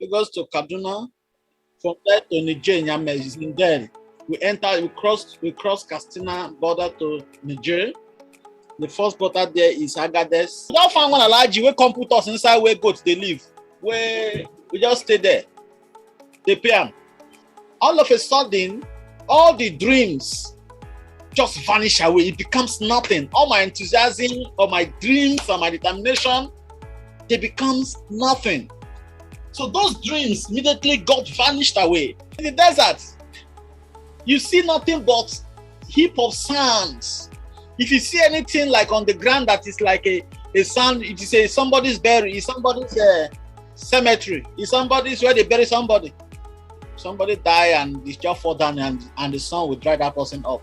It goes to Kaduna. From there to Niger, then we cross Castina border to Niger. The first border there is Agadez. We don't find one Alaji we come put us inside where goats they live. Where we just stay there. They pay them. All of a sudden, all the dreams just vanish away. It becomes nothing. All my enthusiasm, or my dreams, or my determination, they becomes nothing. So those dreams immediately got vanished away. In the desert, you see nothing but heap of sands. If you see anything like on the ground that is like a sand, it is a somebody's burial, it's somebody's cemetery, it's somebody's where they bury somebody. Somebody die and it's just fall down and the sun will dry that person up.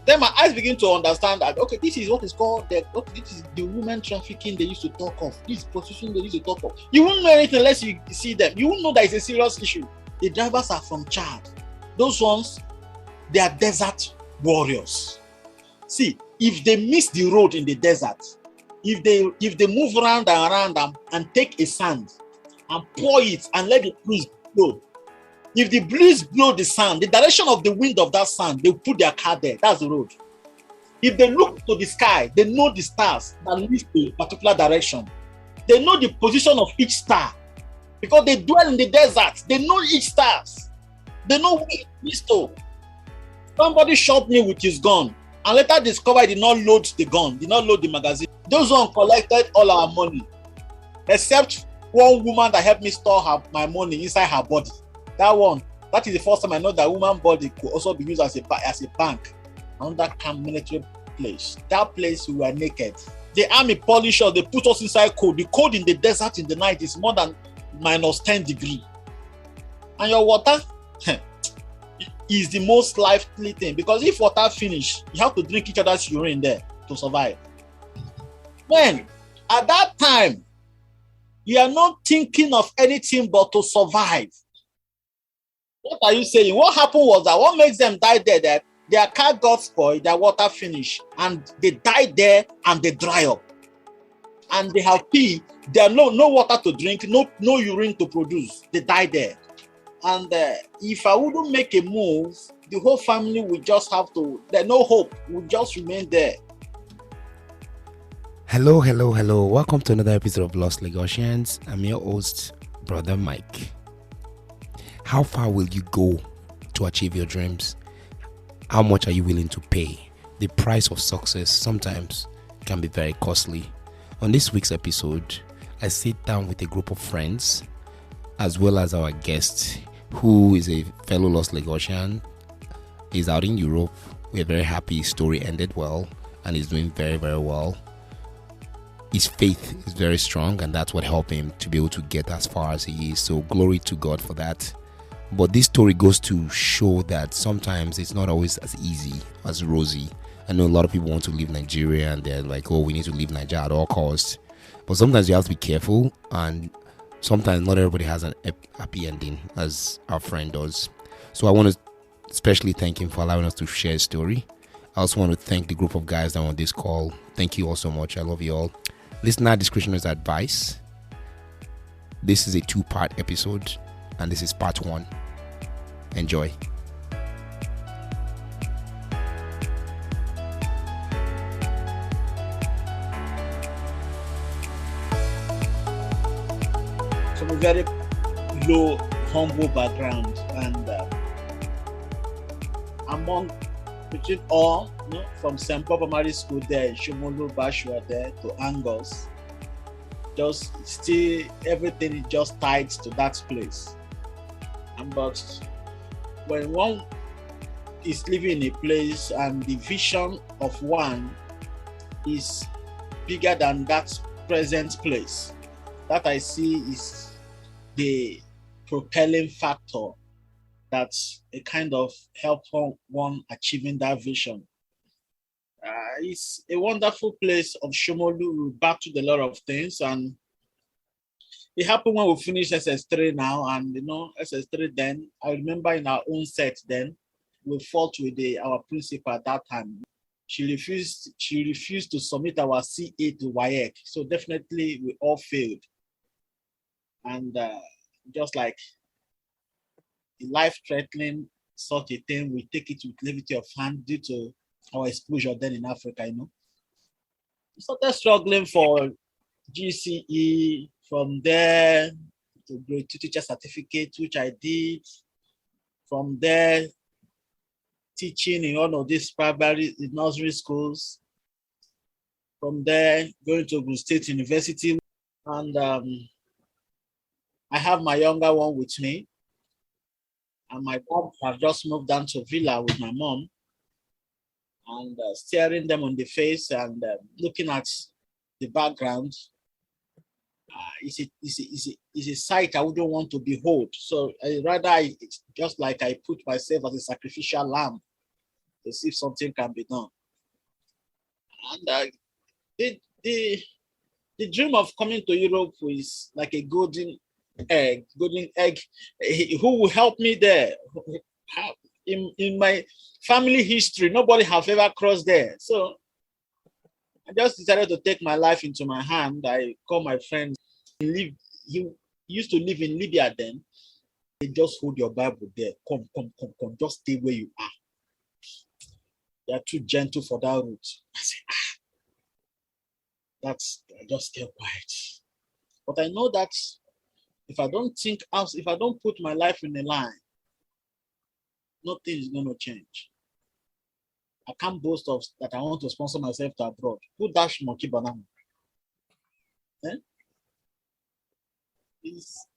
Then my eyes begin to understand that, okay, this is what is called, this is the women trafficking they used to talk of. This prostitution they used to talk of. You won't know anything unless you see them. You won't know that it's a serious issue. The drivers are from Chad. Those ones, they are desert warriors. See, if they miss the road in the desert, if they move around and take a sand and pour it and let the breeze blow, if the breeze blow the sand, the direction of the wind of that sand, they put their car there. That's the road. If they look to the sky, they know the stars that lead to a particular direction. They know the position of each star because they dwell in the desert. They know each stars. They know which pistol. Somebody shot me with his gun and later discovered he did not load the gun, did not load the magazine. Those one collected all our money, except one woman that helped me store my money inside her body. That is the first time I know that woman body could also be used as a bank. Under camp military place. That place we were naked. The army polish us, they put us inside cold. The cold in the desert in the night is more than minus 10 degrees. And your water is the most lively thing because if water finish, you have to drink each other's urine there to survive. Then, at that time, you are not thinking of anything but to survive. What are you saying? What happened was that what makes them die there, that their car got spoiled, their water finished, and they died there and they dry up. And they have pee, there are no water to drink, no urine to produce. They die there. And if I wouldn't make a move, the whole family would just have to, there's no hope, would just remain there. Hello. Welcome to another episode of Lost Lagosians. I'm your host, Brother Mike. How far will you go to achieve your dreams? How much are you willing to pay? The price of success sometimes can be very costly. On this week's episode, I sit down with a group of friends as well as our guest who is a fellow Lost Lagosian. He's out in Europe. We're very happy his story ended well and he's doing very, very well. His faith is very strong and that's what helped him to be able to get as far as he is. So glory to God for that. But this story goes to show that sometimes it's not always as easy as rosy. I know a lot of people want to leave Nigeria and they're like, oh, we need to leave Nigeria at all costs. But sometimes you have to be careful and sometimes not everybody has a happy ending as our friend does. So I want to especially thank him for allowing us to share his story. I also want to thank the group of guys that are on this call. Thank you all so much. I love you all. Listener discretion is advice. This is a 2-part episode and this is part 1. Enjoy. From a very low, humble background, and between all, from St. Paul Primary School there, Shomolu Bashua there to Angos, just still everything is just tied to that place. But when one is living in a place and the vision of one is bigger than that present place, that I see is the propelling factor that's a kind of help one achieving that vision. It's a wonderful place of Shomolu. We battled a lot of things, and it happened when we finished SS3 now, and SS3 then, I remember in our own set then, we fought with our principal at that time. She refused to submit our CA to WAEC, so definitely we all failed. And just like life-threatening such a thing, we take it with levity of hand due to our exposure then in Africa, We started struggling for GCE, from there to grade 2 teacher certificate, which I did. From there, teaching in one of these primary nursery schools. From there, going to Ogun State University. And I have my younger one with me. And my mom has just moved down to Villa with my mom. And staring them on the face and looking at the background. It's a sight I wouldn't want to behold. So it's just like I put myself as a sacrificial lamb to see if something can be done. And the dream of coming to Europe is like a golden egg. Who will help me there? In my family history, nobody has ever crossed there. So I just decided to take my life into my hand. I called my friends. He used to live in Libya then. They just hold your Bible there. Come. Just stay where you are. They are too gentle for that route. I said, I just stay quiet. But I know that if I don't think else, if I don't put my life in a line, nothing is going to change. I can't boast of that I want to sponsor myself to abroad. Who dash monkey banana? Is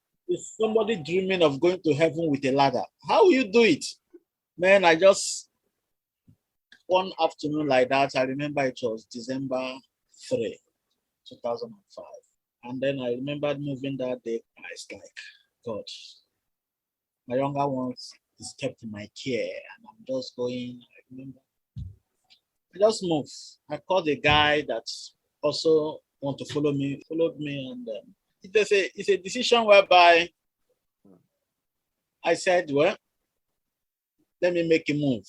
somebody dreaming of going to heaven with a ladder? How will you do it? Man, I just, one afternoon like that, I remember it was December 3, 2005. And then I remembered moving that day. It's like, God, my younger ones is kept in my care and I'm just going, I remember. I just moved. I called a guy that also want to followed me, and it's a decision whereby I said, well, let me make a move.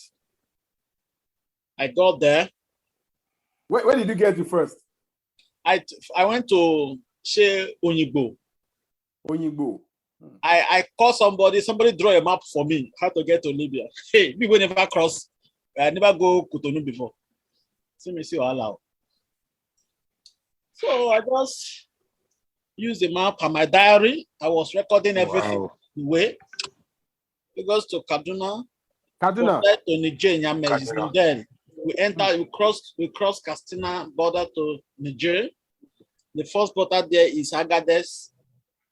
I got there. Where did you get to first? I went to say Onyibo. I called somebody draw a map for me how to get to Libya. Hey, we will never cross. I never go Cotonou before. See all. So I just used the map and my diary. I was recording everything. The way it goes to Kaduna. To Niger, then we cross Katsina border to Niger. The first border there is Agadez.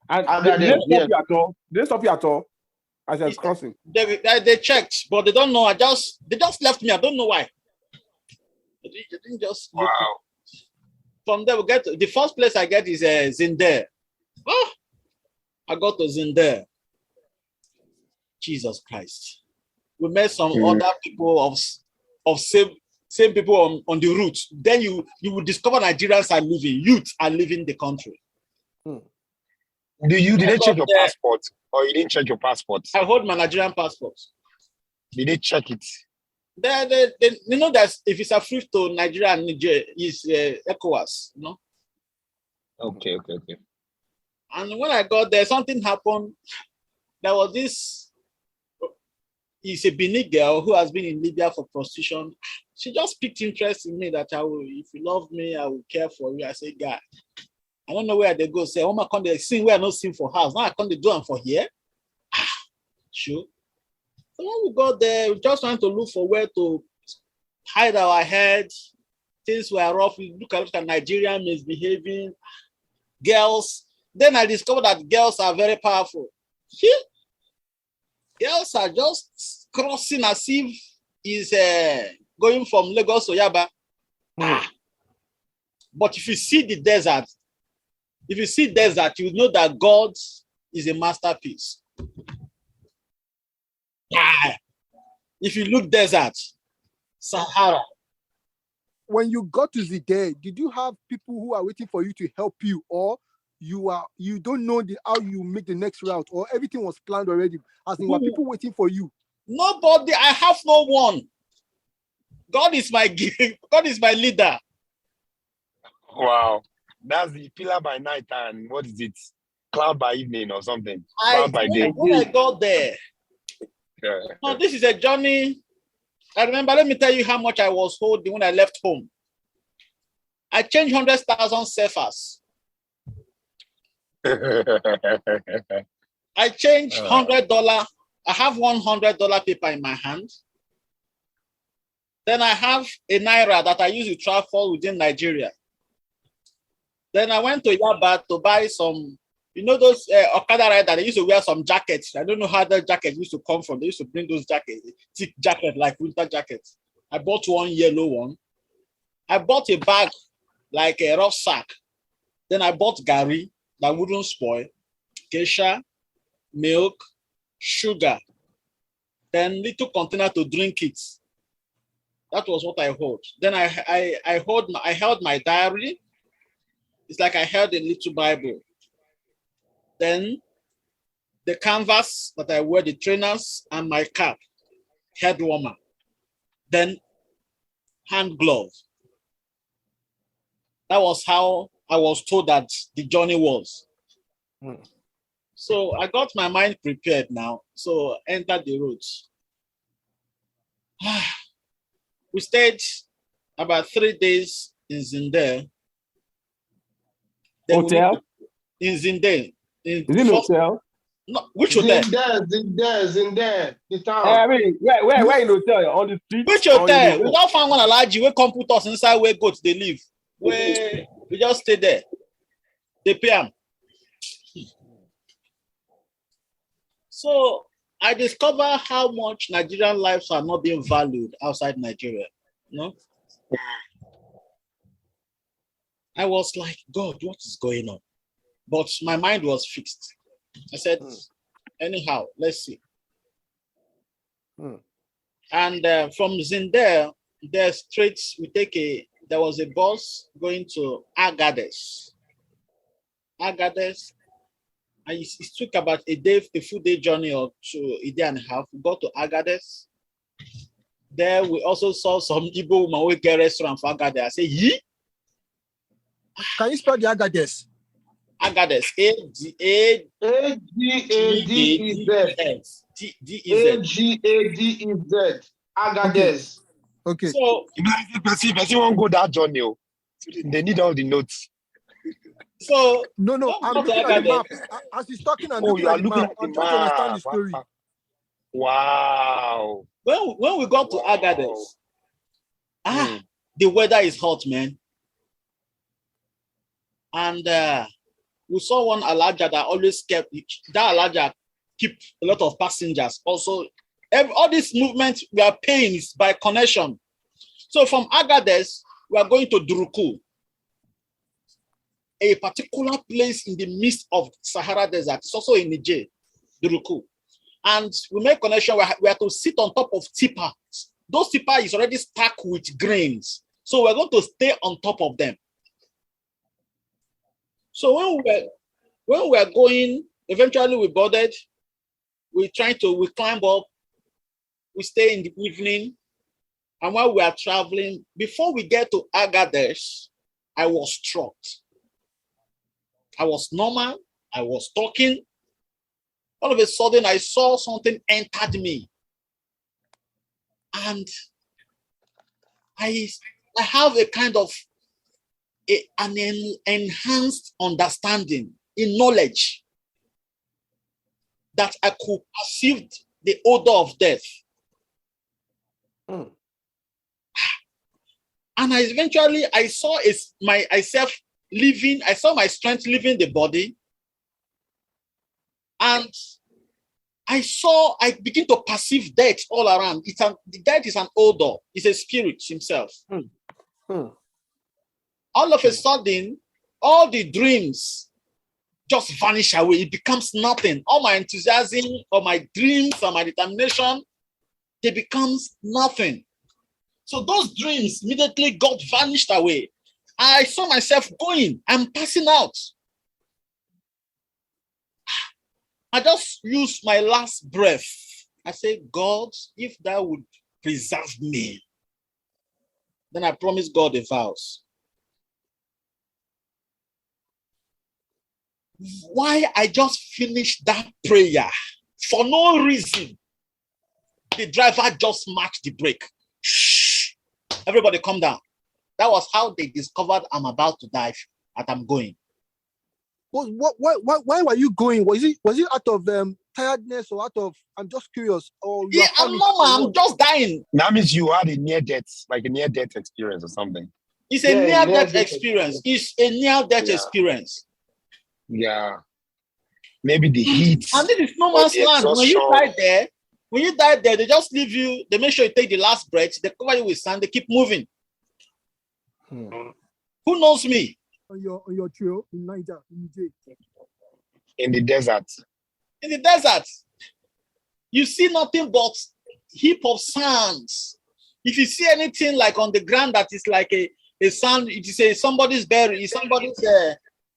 And they didn't stop you at all as I was crossing. They checked, but they don't know. They just left me. I don't know why. They didn't just look. From there we get the first place I get is Zinder. I got to Zinder. Jesus Christ. We met some other people of same people on the route. Then you will discover Nigerians are leaving, youth are leaving the country. Did they check your passport or you didn't check your passport? I hold my Nigerian passport. Did they check it? They that if it's a free to Nigeria and Niger, is ECOWAS, Okay. And when I got there, something happened. There was this, it's a Benin girl who has been in Libya for prostitution. She just picked interest in me that if you love me, I will care for you. I said, God, I don't know where they go. Say, oh my God, they sing where I not sing for house. Now I can't do them for here. Sure. So when we got there, we just trying to look for where to hide our head. Things were rough. We look at Nigerian misbehaving. Girls. Then I discovered that girls are very powerful. Girls are just crossing as if is going from Lagos to Yaba. But if you see the desert, you know that God is a masterpiece. If you look desert, Sahara. When you got to Zidane, did you have people who are waiting for you to help you, or you don't know how you make the next route, or everything was planned already? As in, were people waiting for you? Nobody. I have no one. God is my leader. Wow. That's the pillar by night, and what is it? cloud by evening or something. I, Cloud by day. when I got there, Yeah. no, this is a journey. I remember, let me tell you how much I was holding when I left home. I changed 100,000 CFAs. I changed $100. I have $100 paper in my hand. Then I have a naira that I use to travel within Nigeria. Then I went to Yaba to buy some, you know, those Okada riders, they used to wear some jackets. I don't know how the jackets used to come from. They used to bring those jackets, thick jacket, like winter jackets. I bought one yellow one. I bought a bag, like a rough sack. Then I bought gari that wouldn't spoil, geisha, milk, sugar, then little container to drink it. That was what I held. Then I held my diary. It's like I held a little Bible. Then the canvas that I wear, the trainers, and my cap, head warmer. Then hand glove. That was how I was told that the journey was. So I got my mind prepared now. So entered the roads. We stayed about 3 days in Zinder. Hotel? In Zinder. Is it hotel? No, which hotel? Zinder, the town. I mean, where in hotel? On the street? Which hotel? We don't find one large. We come put us inside where goats they live. Where we just stay there. They pay them. So I discover how much Nigerian lives are not being valued outside Nigeria. No? I was like, God, what is going on? But my mind was fixed. I said, anyhow, let's see. And from Zinder, there was a bus going to Agadez. And it took about a full day journey or a day and a half. We got to Agadez. There we also saw some Igbo woman who get restaurant for Agadez. I say, Yi? Can you spell the Agadez? Agadez. A-G-A-D-E-Z. Agadez. Okay. So, Person won't go that journey. They need all the notes. So no, I'm looking at the map. As he's talking, I'm looking at the map. I'm trying to understand the story. Wow. When we got to Agadez, the weather is hot, man. And we saw one Alaja that always keep a lot of passengers. Also, all this movement we are paying is by connection. So from Agadez, we are going to Duruku, a particular place in the midst of Sahara desert. It's also in Niger, Duruku. And we make connection. We have to sit on top of tipper. Those tipper is already stuck with grains. So we're going to stay on top of them. So when we are going, eventually we boarded. We climb up. We stay in the evening. And while we are traveling, before we get to Agadez, I was struck. I was normal. I was talking. All of a sudden, I saw something entered me. And I have a kind of an enhanced understanding in knowledge that I could perceive the odor of death. And I saw myself living, I saw my strength leaving the body. And I begin to perceive death all around. The death is an odor. It's a spirit himself. All of a sudden, all the dreams just vanish away. It becomes nothing. All my enthusiasm, or my dreams, or my determination, they becomes nothing. So those dreams immediately got vanished away. I saw myself going. I'm passing out. I just used my last breath. I said, God, if thou would preserve me, then I promise God a vows. Why I just finished that prayer for no reason. The driver just matched the brake. Shh. Everybody calm down. That was how they discovered I'm about to dive and I'm going. Why were you going? Was it out of tiredness or out of, I'm just curious? Or Yeah, I'm just dying. That means you had a near-death experience or something. It's a near-death experience. It's a near-death experience. Yeah. Maybe the heat. And this is no man's land. When you die there, they just leave you. They make sure you take the last breath. They cover you with sand. They keep moving. Who knows me? On your trail in Niger, in Niger. In the desert. In the desert, you see nothing but heap of sands. If you see anything like on the ground that is like a sand, it is a somebody's burial, it's somebody's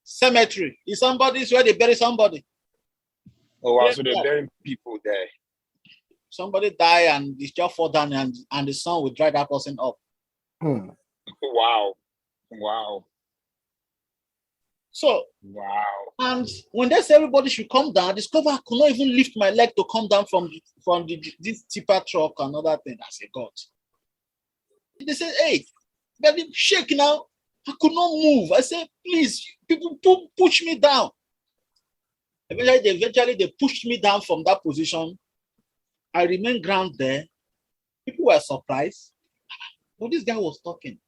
cemetery, it's somebody's where they bury somebody. Oh wow, so they're burying people there. Somebody die and it's just fall down and the sun will dry that person up. Wow. So, and when they say everybody should come down, I discover I could not even lift my leg to come down from this tipper truck and other thing. I said, God. They said, hey, baby, shake now. I could not move. I said, please, people push me down. Eventually, they pushed me down from that position. I remained grounded there. People were surprised. But this guy was talking.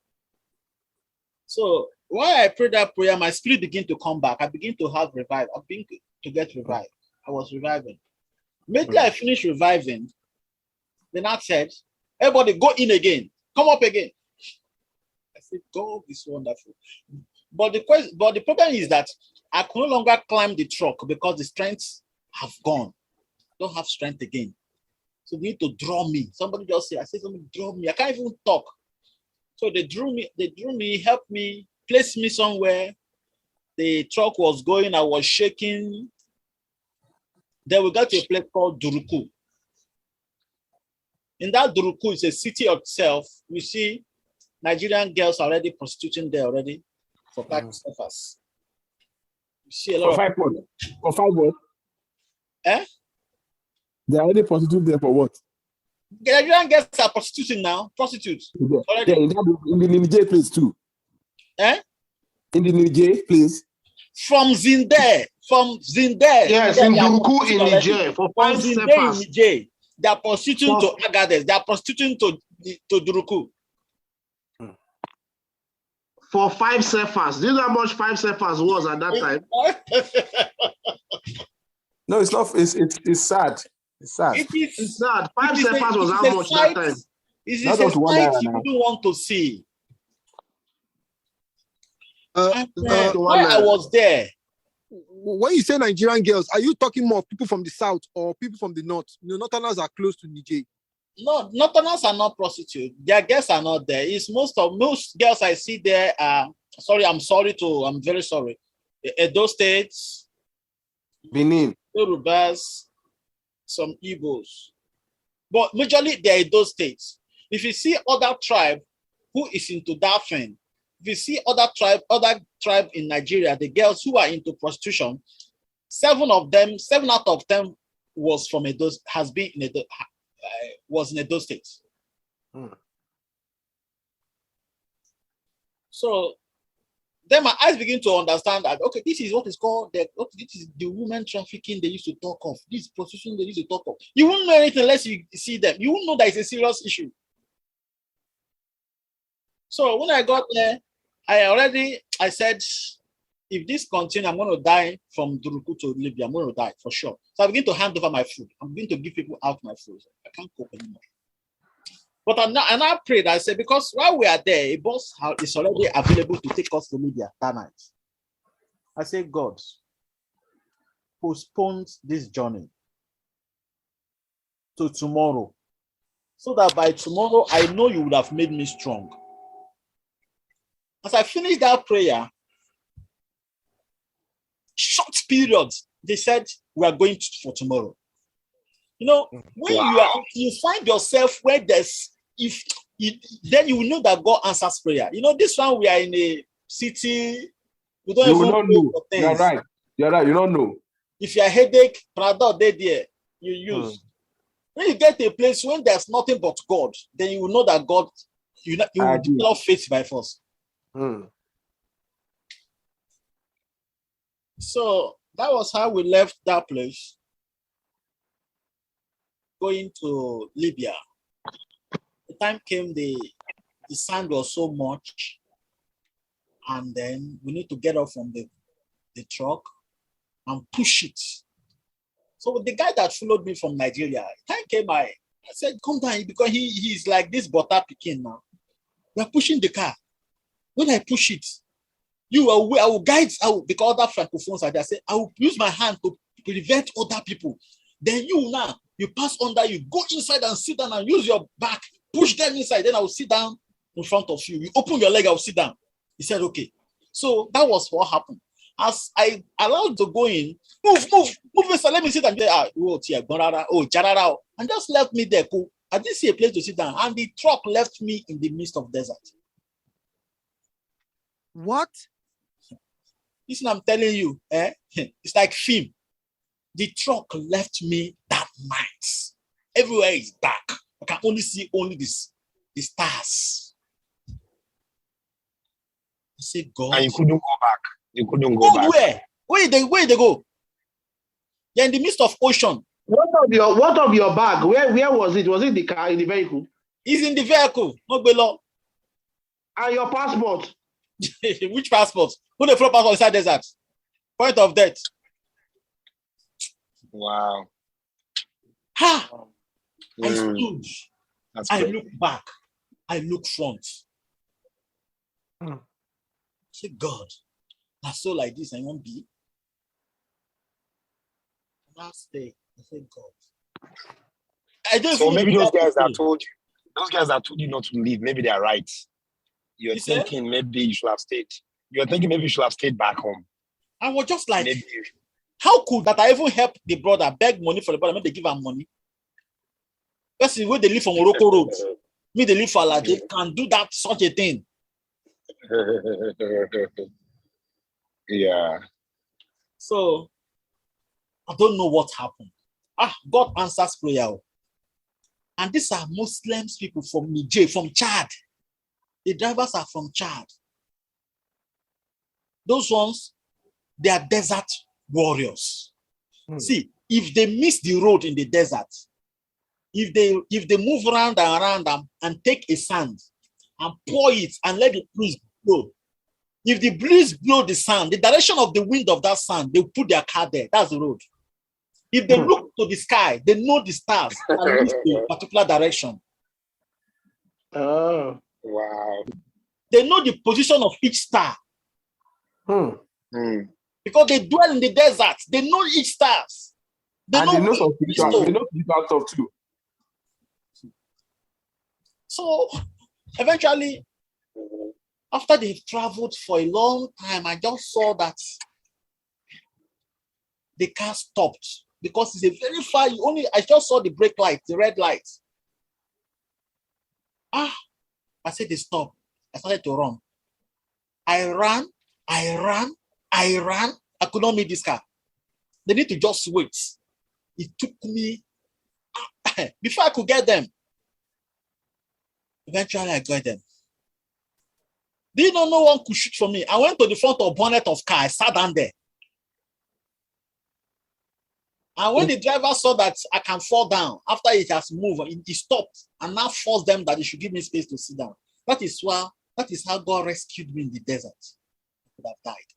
So, while I prayed that prayer, my spirit began to come back. I began to have revival. I began to get revived. I was reviving. Immediately I finished reviving, then I said, everybody go in again. Come up again. I said, God is wonderful. But the problem is that I could no longer climb the truck because the strengths have gone. Don't have strength again. So they need to draw me. Somebody just said, somebody draw me. I can't even talk. So they drew me, helped me, placed me somewhere. The truck was going, I was shaking. Then we got to a place called Duruku. In that Duruku, it's a city itself. You see Nigerian girls already prostituting there already for tax surfers. You see a lot for of 5 what? They already prostitute there for what? The Nigerian girls are prostituting now. Prostitutes. Yeah, in the Niger place too. In the Niger place. From Zinder. Yes, in Duruku in Niger. For 5 seconds. They are prostituting to Agades. They are prostituting to Duruku. For 5 surfers. Do you know how much 5 surfers was at that time? No, it's not. It's sad. It's sad. It's sad. 5 surfers was how much that time? It's a sight you don't want to see. While I was there. When you say Nigerian girls, are you talking more of people from the south or people from the north? Northerners are close to Niger. No, Northerners are not prostitutes. Their girls are not there. It's most girls I see there are I'm very sorry. Edo States, Benin, Yorubas, some Igbos. But majorly they are Edo States. If you see other tribe who is into that thing, if you see other tribe in Nigeria, the girls who are into prostitution, 7 out of them was from Edo, was in Edo State. So then my eyes begin to understand that, okay, this is what is called, this is the women trafficking they used to talk of, this prostitution they used to talk of. You won't know anything unless you see them. You won't know that it's a serious issue. So when I got there, I said, if this continues, I'm going to die from Duruku to Libya. I'm going to die for sure. So I begin to hand over my food. I'm going to give people out my food. I can't cope anymore. But I prayed. I said, because while we are there, a bus is already available to take us to Libya that night. I said, God, postpone this journey to tomorrow, so that by tomorrow, I know you would have made me strong. As I finished that prayer, short periods, they said, we are going for tomorrow. You know, when you find yourself where then you will know that God answers prayer. You know, this one, we are in a city, we don't even know things. You're right. You're right, you don't know. If you're headache, Prada they there, you use. When you get to a place when there's nothing but God, then you will know that God, you will develop faith by force. So that was how we left that place, going to Libya. The time came, the sand was so much, and then we need to get off from the truck and push it. So the guy that followed me from Nigeria, time came, I said, come down, because he's like this butter picking now. We're pushing the car. When I push it, I will guide, because other francophones are there, I say, I will use my hand to prevent other people. Then you pass under, you go inside and sit down and use your back, push them inside, then I will sit down in front of you. You open your leg, I will sit down. He said, okay. So that was what happened. As I allowed to go in, move, mister, let me sit down. Jarara, and just left me there. Cool. I didn't see a place to sit down, and the truck left me in the midst of desert. What? Listen, I'm telling you, it's like film. The truck left me that night. Everywhere is dark. I can only see the stars. I said, God. And you couldn't go back. You couldn't go back. Where? Where they go? You're in the midst of ocean. What of your bag? Where was it? Was it the car, in the vehicle? It's in the vehicle. No below. And your passport? Which passport? Put the front passport inside desert. Point of death. Wow. Ha! I stood. I great. look back. I look front. I say, God, that's so like this. I won't be. Last day, I said, God. I don't So maybe those guys that told you not to leave, maybe they're right. You're thinking maybe you should have stayed. You're thinking maybe you should have stayed back home. I was just like, maybe. How could that I even help the brother, beg money for the brother, when they give him money? That's where they live from Morocco Road. Me, they live for Allah. They can do that, such a thing. Yeah. So, I don't know what happened. God answers prayer. And these are Muslims people from Niger, from Chad. The drivers are from Chad. Those ones, they are desert warriors. See, if they miss the road in the desert, if they move around and around and take a sand and pour it and let the breeze blow, if the breeze blow the sand, the direction of the wind of that sand, they put their car there. That's the road. If they look to the sky, they know the stars and look to a particular direction. Oh, wow. They know the position of each star. Because they dwell in the desert. They know each stars. They know some spiritual stuff too. So eventually, after they've traveled for a long time, I just saw that the car stopped because it's a very far. I just saw the brake light, the red light. I said they stopped. I started to run. I ran. I could not meet this car. They need to just wait. It took me before I could get them. Eventually, I got them. They don't know one could shoot for me. I went to the front of bonnet of car. I sat down there. And when the driver saw that I can fall down after it has moved, he stopped and now forced them that they should give me space to sit down. That is how God rescued me in the desert. I could have died.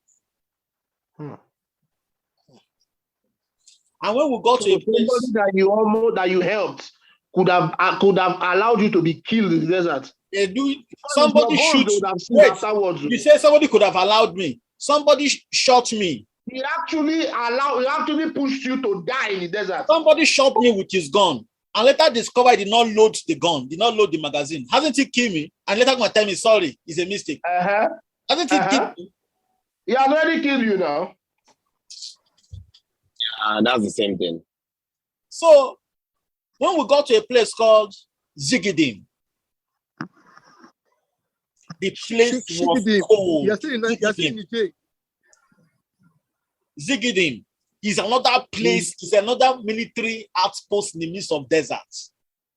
And when we got to a place that you helped could have allowed you to be killed in the desert. They do. Somebody shoot. Afterwards. You say somebody could have allowed me. Somebody shot me. He actually pushed you to die in the desert. Somebody shot me with his gun, and later discovered he did not load the gun, did not load the magazine. Hasn't he killed me? And later going to tell me sorry, it's a mistake. Hasn't he killed me? He has already killed you now. Yeah, that's the same thing. So when we got to a place called Zigidim, the place was cold. You're still in Niger. Zigidim is another place, is another military outpost in the midst of deserts.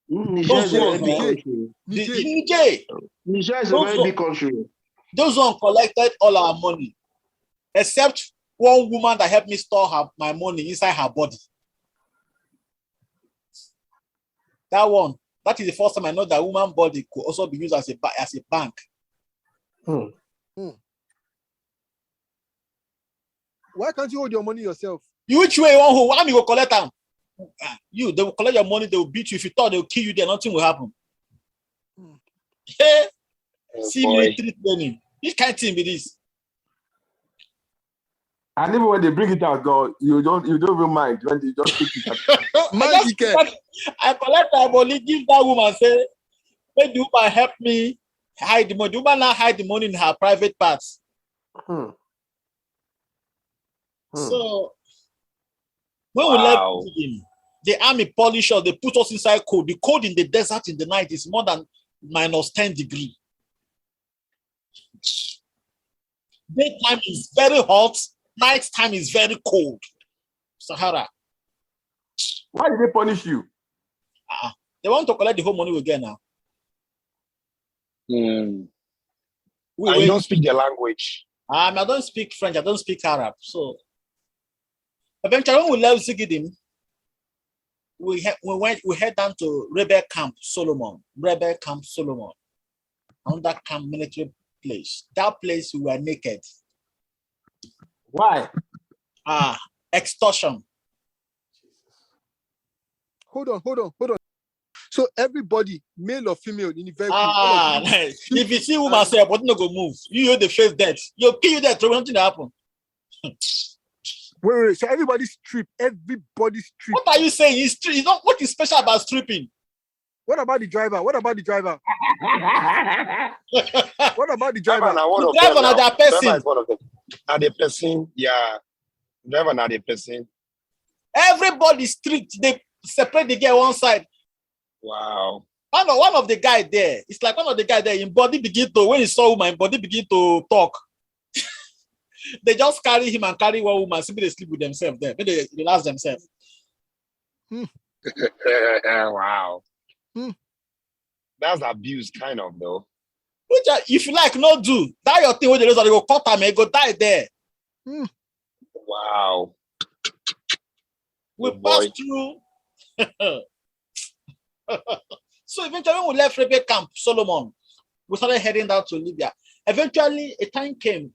Niger is a very big country. Niger is a very big country. Those one collected all our money, except one woman that helped me store my money inside her body. That is the first time I know that woman body could also be used as a bank. Why can't you hold your money yourself? Which way you want hold? Why me go collect them? They will collect your money, they will beat you. If you thought they will kill you, then nothing will happen. Hey, see military training. This kind of thing with this. And even when they bring it out, God, you don't even mind when they just take it out. I collect my money, give that woman, say, "May the woman help me hide the money." The woman now hide the money in her private parts. So when we left him, the army polish us, they put us inside cold. The cold in the desert in the night is more than -10 degrees. Daytime is very hot, night time is very cold. Sahara. Why did they punish you? They want to collect the whole money we get now. You don't speak their language. I don't speak French, I don't speak Arab. So eventually when we left Zigidim, we head down to Rebel Camp Solomon, under camp military place. That place we were naked. Why? Extortion. Hold on. So everybody, male or female, in the vehicle. Nice. If you see woman say, but no go move. You the face dead. You'll kill you there. So nothing happen. Wait. So everybody strip. What are you saying? It's not what is special about stripping. What about the driver? What about the driver? Driver now that person. Driver is one of them. Now the person, yeah. Driver now the person. Everybody stripped. They separate the girl one side. Wow. One of the guy there. It's like one of the guy there. In body begin to, when he saw woman, body begin to talk. They just carry him and carry one woman. Simply they sleep with themselves there. Maybe they relax themselves. Wow. That's abuse, kind of, though. Which if you like, no do. That your thing with the result, they go cut them and go die there. Wow. We passed through. So eventually when we left Rebel Camp Solomon, we started heading down to Libya. Eventually a time came,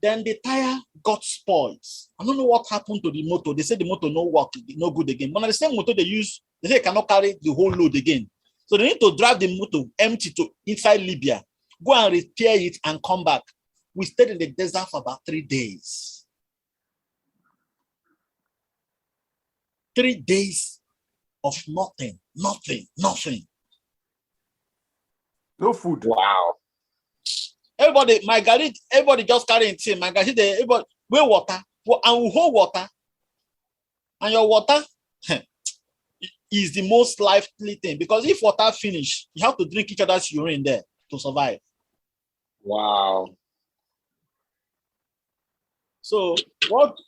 then the tire got spoiled. I don't know what happened to the motor. They said the motor no work, no good again. But the same motor they use, they say it cannot carry the whole load again. So they need to drive the motor empty to inside Libya, go and repair it and come back. We stayed in the desert for about 3 days. 3 days of nothing. No food. Wow. Everybody just carrying tea. Everybody, we water, and we hold water. And your water is the most lively thing, because if water finish, you have to drink each other's urine there to survive. Wow. So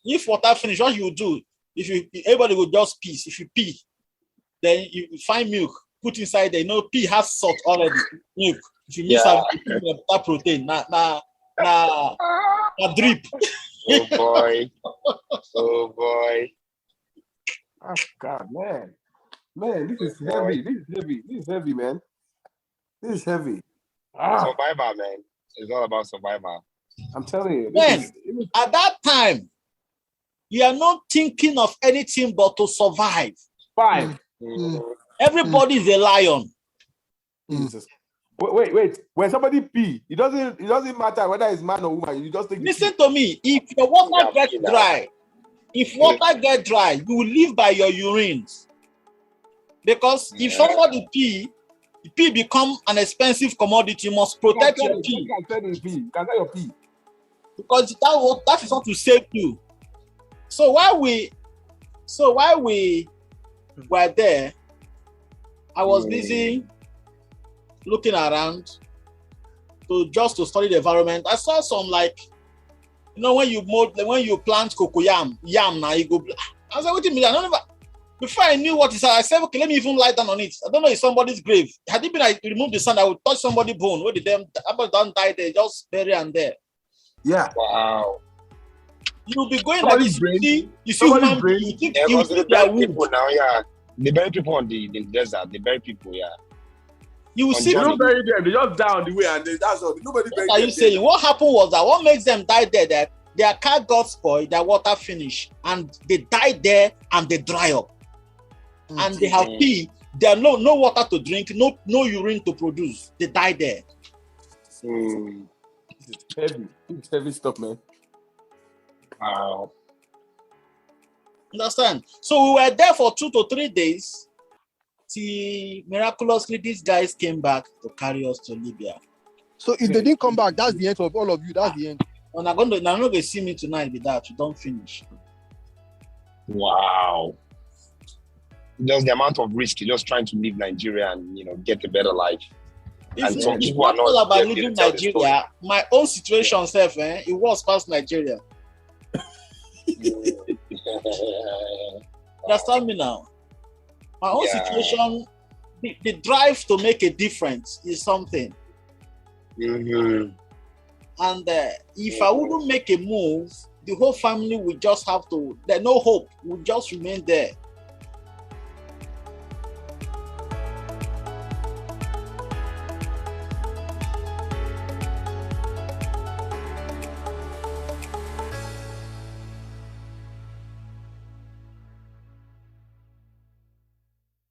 if water finish, what you do, everybody will just pee. If you pee, then you find milk, put inside there. You know, pee has salt already. Milk. If you miss that protein, na drip. Oh boy. Oh God, man, this is heavy. This is heavy, man. This is heavy. Survivor, man. It's all about survival. I'm telling you. Man, at that time, you are not thinking of anything but to survive. Everybody is a lion. Jesus. Wait. When somebody pee, it doesn't matter whether it's man or woman. You just take. Listen to me. If your water gets dry, you will live by your urines. Because if somebody pee become an expensive commodity. You must protect your pee. You can get your pee. Because that is what will save you. So while we were there, I was busy looking around to study the environment. I saw some You know, when you plant cocoyam, yam now you go. I was like, what do you mean? I don't know. Before I knew what it said, I said, okay, let me even lie down on it. I don't know if somebody's grave. Had it been I remove the sand, I would touch somebody's bone. Where did them don't die there, just bury and there. Yeah. Wow. You'll be going like this. You see human being, you think Yeah, you because they think bury they are people now, yeah. They bury people on the desert. They bury people, yeah. You will On see. They journey. don't bury them. They just die on the way, and that's all. Nobody bury What are them. you saying? What happened was that what makes them die there, that their car got spoiled, their water finished, and they died there and they dry up. And they have pee. There are no water to drink, no urine to produce. They die there. This is heavy. This is heavy stuff, man. Wow. Understand? So we were there for 2 to 3 days. Till miraculously these guys came back to carry us to Libya. So if they didn't come back, that's the end of all of you. That's the end. And I'm not going to see me tonight with that. You don't finish. Wow. Just the amount of risk, you're just trying to leave Nigeria and get a better life. And some It's people are not not all about there leaving to tell the story. Nigeria. My own situation, self, it was past Nigeria. Understand me now? My own situation, the drive to make a difference is something. Mhm. And if I wouldn't make a move, the whole family would just have to, there's no hope, would just remain there.